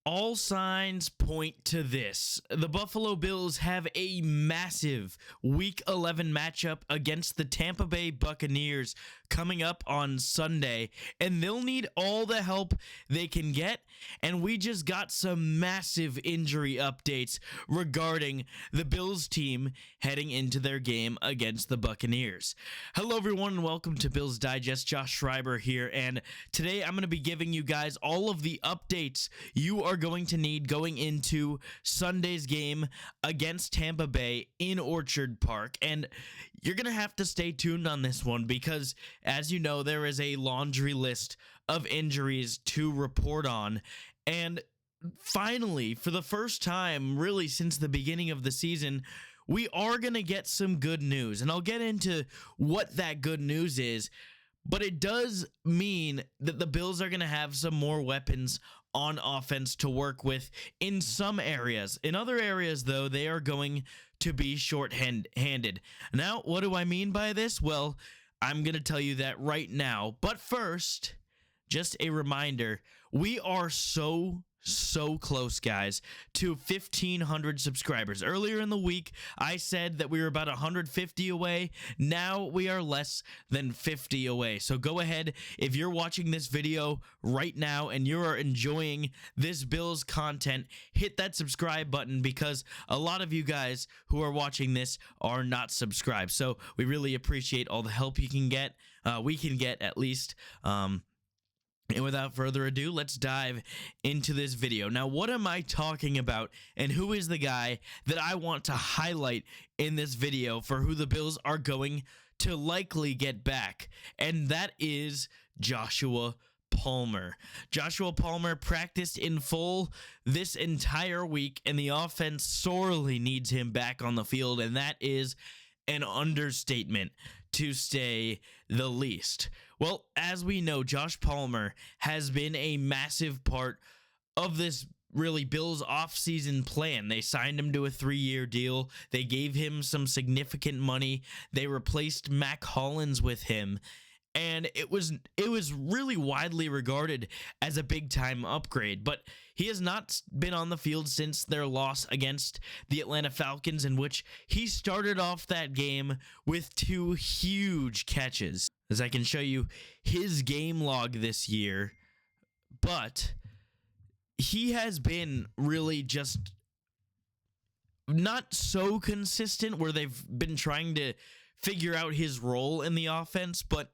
All signs point to this. The Buffalo Bills have a massive Week 11 matchup against the Tampa Bay Buccaneers coming up on Sunday, and they'll need all the help they can get. And we just got some massive injury updates regarding the Bills team heading into their game against the Buccaneers. Hello, everyone, and welcome to Bills Digest. Josh Schreiber here, and today I'm going to be giving you guys all of the updates you are going to need going into Sunday's game against Tampa Bay in Orchard Park. And you're going to have to stay tuned on this one because, as you know, there is a laundry list of injuries to report on. And finally, for the first time really since the beginning of the season, we are going to get some good news. And I'll get into what that good news is. But it does mean that the Bills are going to have some more weapons on offense to work with in some areas. In other areas, though, they are going to be short-handed. Now, what do I mean by this? Well, I'm going to tell you that right now. But first, just a reminder, we are so close, guys, to 1,500 subscribers. Earlier in the week, I said that we were about 150 away. Now we are less than 50 away. So go ahead, if you're watching this video right now and you are enjoying this Bills content, hit that subscribe button because a lot of you guys who are watching this are not subscribed. So we really appreciate all the help you can get. We can get at least. And without further ado, let's dive into this video. Now, what am I talking about, and who is the guy that I want to highlight in this video for who the Bills are going to likely get back? And that is Joshua Palmer. Joshua Palmer practiced in full this entire week, and the offense sorely needs him back on the field, and that is an understatement, to say the least. Well, as we know, Josh Palmer has been a massive part of this really Bills offseason plan. They signed him to a 3-year deal. They gave him some significant money. They replaced Mac Hollins with him. And it was really widely regarded as a big-time upgrade, but he has not been on the field since their loss against the Atlanta Falcons, in which he started off that game with 2 huge catches. As I can show you his game log this year, but he has been really just not so consistent where they've been trying to figure out his role in the offense, but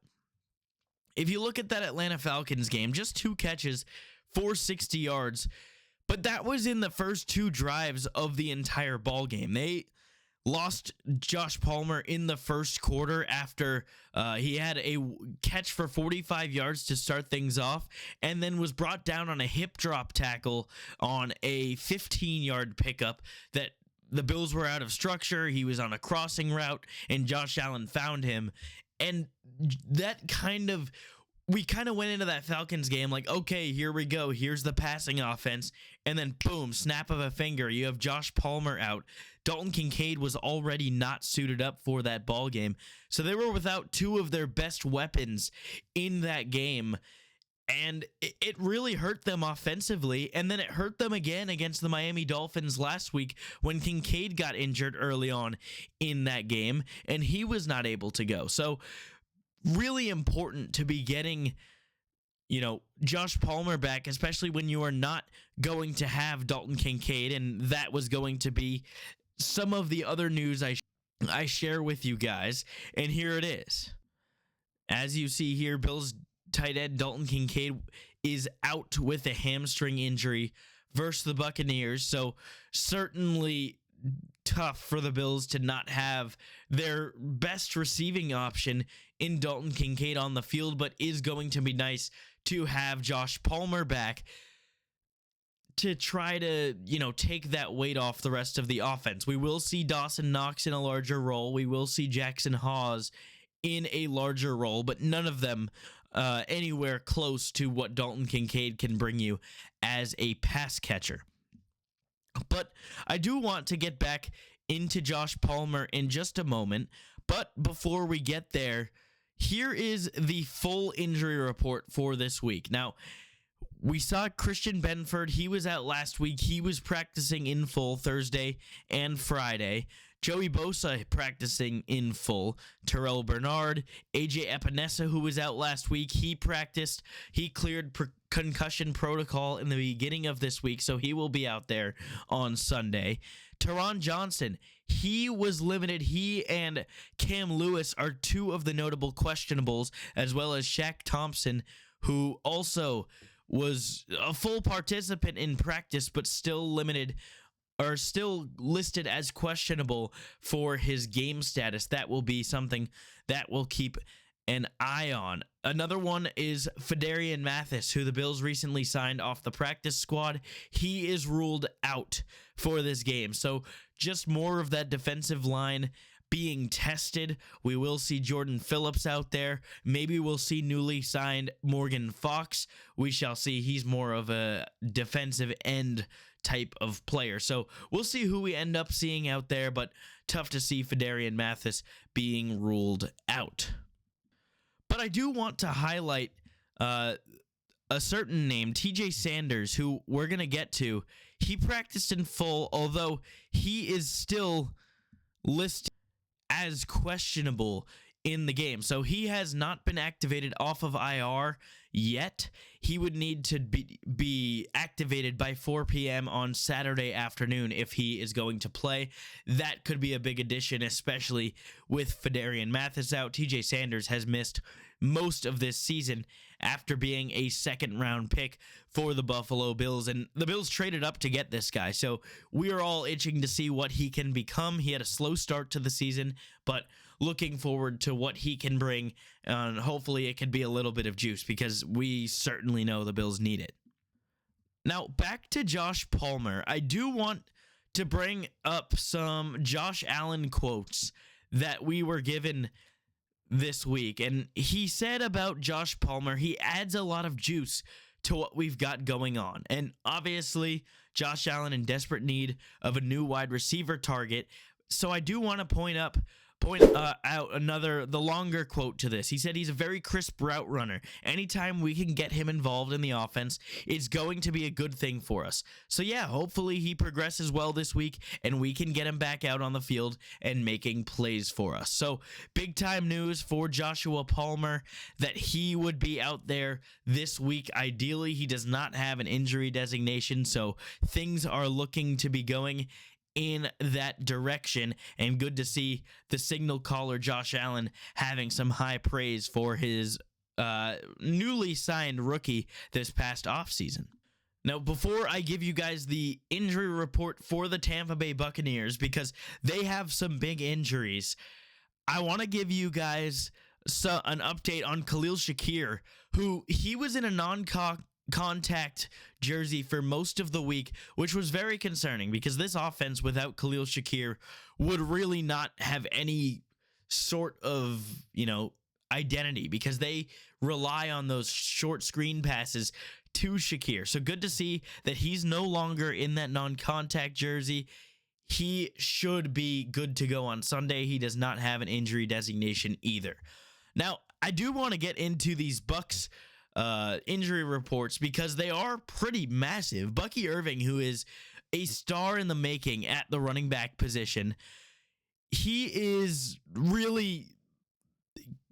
if you look at that Atlanta Falcons game, just 2 catches for 60 yards, but that was in the first 2 drives of the entire ball game. They lost Josh Palmer in the first quarter after he had a catch for 45 yards to start things off, and then was brought down on a hip drop tackle on a 15-yard pickup that the Bills were out of structure. He was on a crossing route, and Josh Allen found him. And that we kind of went into that Falcons game like, okay, here we go. Here's the passing offense. And then boom, snap of a finger, you have Josh Palmer out. Dalton Kincaid was already not suited up for that ball game. So they were without 2 of their best weapons in that game. And it really hurt them offensively. And then it hurt them again against the Miami Dolphins last week when Kincaid got injured early on in that game, and he was not able to go. So really important to be getting, Josh Palmer back, especially when you are not going to have Dalton Kincaid. And that was going to be some of the other news I share with you guys. And here it is. As you see here, Bills tight end Dalton Kincaid is out with a hamstring injury versus the Buccaneers. So certainly tough for the Bills to not have their best receiving option in Dalton Kincaid on the field, but is going to be nice to have Josh Palmer back to try to, take that weight off the rest of the offense. We will see Dawson Knox in a larger role. We will see Jackson Hawes in a larger role, but none of them anywhere close to what Dalton Kincaid can bring you as a pass catcher. But I do want to get back into Josh Palmer in just a moment. But before we get there, here is the full injury report for this week. Now, We saw Christian Benford. He was out last week. He was practicing in full Thursday and Friday. Joey Bosa practicing in full. Terrell Bernard, AJ Epinesa, who was out last week, he practiced. He cleared concussion protocol in the beginning of this week, so he will be out there on Sunday. Teron Johnson, he was limited. He and Cam Lewis are two of the notable questionables, as well as Shaq Thompson, who also was a full participant in practice, but still limited or still listed as questionable for his game status. That will be something that we'll keep an eye on. Another one is Phidarian Mathis, who the Bills recently signed off the practice squad. He is ruled out for this game. So just more of that defensive line being tested. We will see Jordan Phillips out there. Maybe we'll see newly signed Morgan Fox. We shall see. He's more of a defensive end type of player. So we'll see who we end up seeing out there, but tough to see Phidarian Mathis being ruled out. But I do want to highlight a certain name, TJ Sanders, who we're going to get to. He practiced in full, although he is still listed as questionable in the game. So he has not been activated off of IR yet. He would need to be activated by 4 p.m. on Saturday afternoon if he is going to play. That could be a big addition, especially with Phidarian Mathis out. TJ Sanders has missed most of this season after being a second-round pick for the Buffalo Bills, and the Bills traded up to get this guy, so we are all itching to see what he can become. He had a slow start to the season, but looking forward to what he can bring, and hopefully it could be a little bit of juice, because we certainly know the Bills need it. Now, back to Josh Palmer. I do want to bring up some Josh Allen quotes that we were given this week, and he said about Josh Palmer, he adds a lot of juice to what we've got going on. And obviously, Josh Allen in desperate need of a new wide receiver target. So I do want to point out the longer quote to this. He said he's a very crisp route runner. Anytime we can get him involved in the offense, it's going to be a good thing for us. So yeah, hopefully he progresses well this week and we can get him back out on the field and making plays for us. So big time news for Joshua Palmer that he would be out there this week. Ideally, he does not have an injury designation, so things are looking to be going in that direction, and good to see the signal caller Josh Allen having some high praise for his newly signed rookie this past offseason. Now, before I give you guys the injury report for the Tampa Bay Buccaneers, because they have some big injuries, I want to give you guys an update on Khalil Shakir, who he was in a non-contact jersey for most of the week, which was very concerning because this offense without Khalil Shakir would really not have any sort of, identity, because they rely on those short screen passes to Shakir. So good to see that he's no longer in that non-contact jersey. He should be good to go on Sunday. He does not have an injury designation either. Now, I do want to get into these Bucs injury reports because they are pretty massive. Bucky Irving, who is a star in the making at the running back position, he is really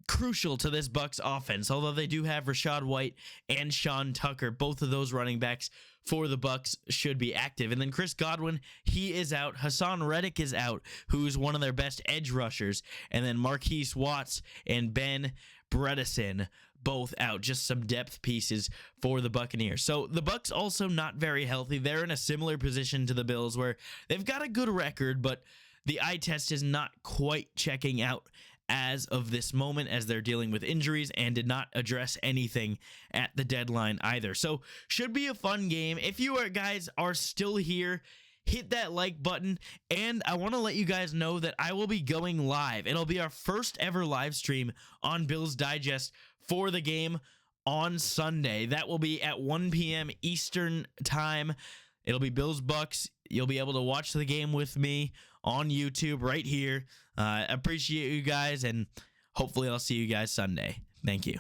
crucial to this Bucs offense, although they do have Rashad White and Sean Tucker. Both of those running backs for the Bucs should be active. And then Chris Godwin, he is out. Hassan Reddick is out, who's one of their best edge rushers. And then Marquise Watts and Ben Bredesen, both out. Just some depth pieces for the Buccaneers. So the Bucs also not very healthy. They're in a similar position to the Bills where they've got a good record, but the eye test is not quite checking out as of this moment, as they're dealing with injuries and did not address anything at the deadline either. So should be a fun game. If you guys are still here, hit that like button, and I want to let you guys know that I will be going live. It'll be our first ever live stream on Bills Digest for the game on Sunday. That will be at 1 p.m. Eastern time. It'll be Bills Bucks. You'll be able to watch the game with me on YouTube right here. Appreciate you guys, and hopefully I'll see you guys Sunday. Thank you.